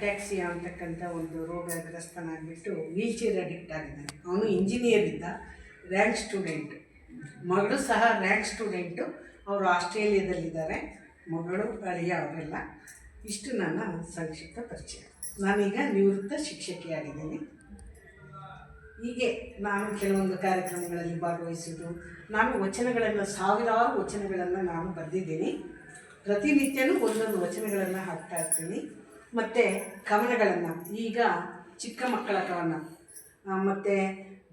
ಅಟ್ಯಾಕ್ಸಿಯಾ ಅಂತಕ್ಕಂಥ ಒಂದು ರೋಗಗ್ರಸ್ತನಾಗಿಬಿಟ್ಟು wheel chair addict ಆಗಿದ್ದಾನೆ. ಅವನು ಇಂಜಿನಿಯರ್ ಇದ್ದ, ರ್ಯಾಂಕ್ ಸ್ಟೂಡೆಂಟ್. ಮಗಳು ಸಹ ರ್ಯಾಂಕ್ ಸ್ಟೂಡೆಂಟು. ಅವರು ಆಸ್ಟ್ರೇಲಿಯಾದಲ್ಲಿದ್ದಾರೆ. ಮಗಳು, ಅಳಿಯ ಅವರೆಲ್ಲ. ಇಷ್ಟು ನನ್ನ ಸಂಕ್ಷಿಪ್ತ ಪರಿಚಯ. ನಾನೀಗ ನಿವೃತ್ತ ಶಿಕ್ಷಕಿಯಾಗಿದ್ದೀನಿ. ಹೀಗೆ ನಾನು ಕೆಲವೊಂದು ಕಾರ್ಯಕ್ರಮಗಳಲ್ಲಿ ಭಾಗವಹಿಸೋದು, ನಾನು ವಚನಗಳನ್ನು, ಸಾವಿರಾರು ವಚನಗಳನ್ನು ನಾನು ಬರೆದಿದ್ದೀನಿ. ಪ್ರತಿನಿತ್ಯನೂ ಒಂದೊಂದು ವಚನಗಳನ್ನು ಹಾಕ್ತಾ ಇರ್ತೀನಿ. ಮತ್ತು ಕವನಗಳನ್ನು, ಈಗ ಚಿಕ್ಕ ಮಕ್ಕಳ ಕವನ, ಮತ್ತು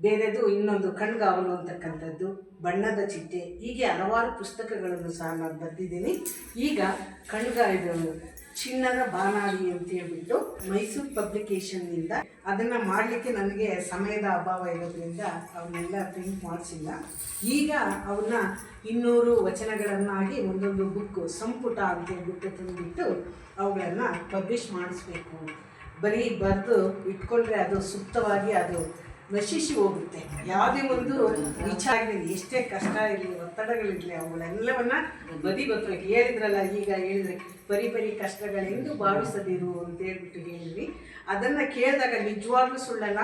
ಬೇರೆದು ಇನ್ನೊಂದು ಕಣ್ಗಾವಲು ಅಂತಕ್ಕಂಥದ್ದು, ಬಣ್ಣದ ಚಿಟ್ಟೆ, ಹೀಗೆ ಹಲವಾರು ಪುಸ್ತಕಗಳನ್ನು ಸಹ ನಾನು ಬರೆದಿದ್ದೀನಿ. ಈಗ ಇದು ಚಿನ್ನದ ಬಾನಾಡಿ ಅಂತ ಹೇಳ್ಬಿಟ್ಟು ಮೈಸೂರು ಪಬ್ಲಿಕೇಶನ್ನಿಂದ ಅದನ್ನು ಮಾಡಲಿಕ್ಕೆ ನನಗೆ ಸಮಯದ ಅಭಾವ ಇರೋದ್ರಿಂದ ಅವನ್ನೆಲ್ಲ ಪ್ರಿಂಟ್ ಮಾಡಿಸಿಲ್ಲ. ಈಗ ಅವನ್ನ 200 ವಚನಗಳನ್ನಾಗಿ ಒಂದೊಂದು ಬುಕ್ಕು ಸಂಪುಟ ಅಂತ ಹೇಳ್ಬಿಟ್ಟು ತಂದುಬಿಟ್ಟು ಅವುಗಳನ್ನು ಪಬ್ಲಿಷ್ ಮಾಡಿಸ್ಬೇಕು. ಬರೀ ಬರೆದು ಇಟ್ಕೊಂಡ್ರೆ ಅದು ಸೂಕ್ತವಾಗಿ ಅದು ನಶಿಸಿ ಹೋಗುತ್ತೆ. ಯಾವುದೇ ಒಂದು ವಿಚಾರ ಎಷ್ಟೇ ಕಷ್ಟ ಇರಲಿ, ಒತ್ತಡಗಳಿರಲಿ, ಅವುಗಳೆಲ್ಲವನ್ನು ಬದಿಗೊತ್ತಬೇಕು. ಹೇಳಿದ್ರಲ್ಲ, ಈಗ ಹೇಳಿದ್ರೆ ಬರೀ ಕಷ್ಟಗಳೆಂದು ಭಾವಿಸದಿರು ಅಂತ ಹೇಳ್ಬಿಟ್ಟು ಹೇಳಿದ್ವಿ. ಅದನ್ನು ಕೇಳಿದಾಗ ನಿಜವಾಗ್ಲೂ ಸುಳ್ಳಲ್ಲ,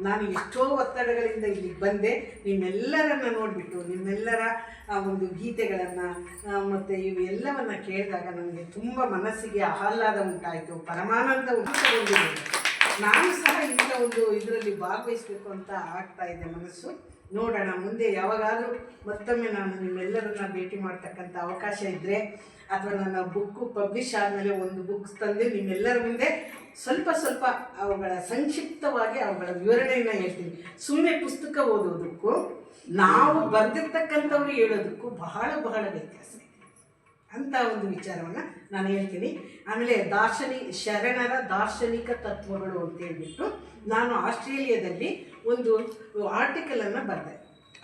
ನಾನು ಎಷ್ಟೋ ಒತ್ತಡಗಳಿಂದ ಇಲ್ಲಿಗೆ ಬಂದೆ. ನಿಮ್ಮೆಲ್ಲರನ್ನು ನೋಡಿಬಿಟ್ಟು, ನಿಮ್ಮೆಲ್ಲರ ಒಂದು ಗೀತೆಗಳನ್ನು ಮತ್ತು ಇವೆಲ್ಲವನ್ನು ಕೇಳಿದಾಗ ನನಗೆ ತುಂಬ ಮನಸ್ಸಿಗೆ ಆಹ್ಲಾದ ಉಂಟಾಯಿತು, ಪರಮಾನಂದ ಉಂಟಾಗಿದೆ. ನಾನು ಸಹ ಇಂಥ ಒಂದು ಇದರಲ್ಲಿ ಭಾಗವಹಿಸಬೇಕು ಅಂತ ಆಗ್ತಾ ಇದೆ ಮನಸ್ಸು. ನೋಡೋಣ, ಮುಂದೆ ಯಾವಾಗಾದರೂ ಮತ್ತೊಮ್ಮೆ ನಾನು ನಿಮ್ಮೆಲ್ಲರನ್ನ ಭೇಟಿ ಮಾಡ್ತಕ್ಕಂಥ ಅವಕಾಶ ಇದ್ದರೆ, ಅಥವಾ ನನ್ನ ಬುಕ್ಕು ಪಬ್ಲಿಷ್ ಆದಮೇಲೆ ಒಂದು ಬುಕ್ಸ್ ತಂದು ನಿಮ್ಮೆಲ್ಲರ ಮುಂದೆ ಸ್ವಲ್ಪ ಅವುಗಳ ಸಂಕ್ಷಿಪ್ತವಾಗಿ ಅವುಗಳ ವಿವರಣೆಯನ್ನು ಹೇಳ್ತೀನಿ. ಸುಮ್ಮನೆ ಪುಸ್ತಕ ಓದೋದಕ್ಕೂ ನಾವು ಬರೆದಿರ್ತಕ್ಕಂಥವ್ರು ಹೇಳೋದಕ್ಕೂ ಬಹಳ ವ್ಯತ್ಯಾಸ ಇದೆ ಅಂತ ಒಂದು ವಿಚಾರವನ್ನು ನಾನು ಹೇಳ್ತೀನಿ. ಆಮೇಲೆ ಶರಣರ ದಾರ್ಶನಿಕ ತತ್ವಗಳು ಅಂತ ಹೇಳ್ಬಿಟ್ಟು ನಾನು ಆಸ್ಟ್ರೇಲಿಯಾದಲ್ಲಿ ಒಂದು ಆರ್ಟಿಕಲನ್ನು ಬರೆದೆ.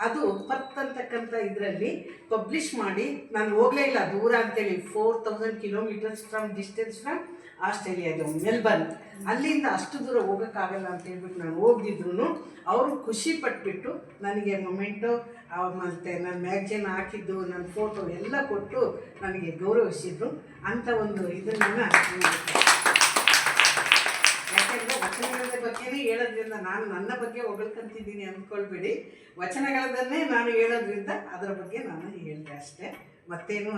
ಅದು ಪರ್ತ್ ಅಂತಕ್ಕಂಥ ಇದರಲ್ಲಿ ಪಬ್ಲಿಷ್ ಮಾಡಿ, ನಾನು ಹೋಗಲೇ ಇಲ್ಲ, ದೂರ ಅಂತೇಳಿ 4000 ಕಿಲೋಮೀಟರ್ಸ್ ಡಿಸ್ಟೆನ್ಸ್ ಫ್ರಮ್ ಆಸ್ಟ್ರೇಲಿಯಾದು ಮೆಲ್ಬರ್ನ್. ಅಲ್ಲಿಂದ ಅಷ್ಟು ದೂರ ಹೋಗೋಕ್ಕಾಗಲ್ಲ ಅಂತ ಹೇಳ್ಬಿಟ್ಟು ನಾನು ಹೋಗ್ದಿದ್ರು ಅವರು ಖುಷಿ ಪಟ್ಬಿಟ್ಟು ನನಗೆ ಮೊಮೆಂಟು ಮತ್ತು ನನ್ನ ಮ್ಯಾಗ್ಝಿನ್ ಹಾಕಿದ್ದು, ನನ್ನ ಫೋಟೋ ಎಲ್ಲ ಕೊಟ್ಟು ನನಗೆ ಗೌರವಿಸಿದ್ರು. ಅಂಥ ಒಂದು ಇದನ್ನು ಯಾಕೆಂದರೆ ವಚನಗಳ ಬಗ್ಗೆನೇ ಹೇಳೋದ್ರಿಂದ ನಾನು ನನ್ನ ಬಗ್ಗೆ ಹೊಗಳ್ಕೊಂತಿದ್ದೀನಿ ಅಂದ್ಕೊಳ್ಬೇಡಿ. ವಚನಗಳನ್ನೇ ನಾನು ಹೇಳೋದ್ರಿಂದ ಅದರ ಬಗ್ಗೆ ನಾನು ಹೇಳಿದೆ ಅಷ್ಟೇ, ಮತ್ತೇನು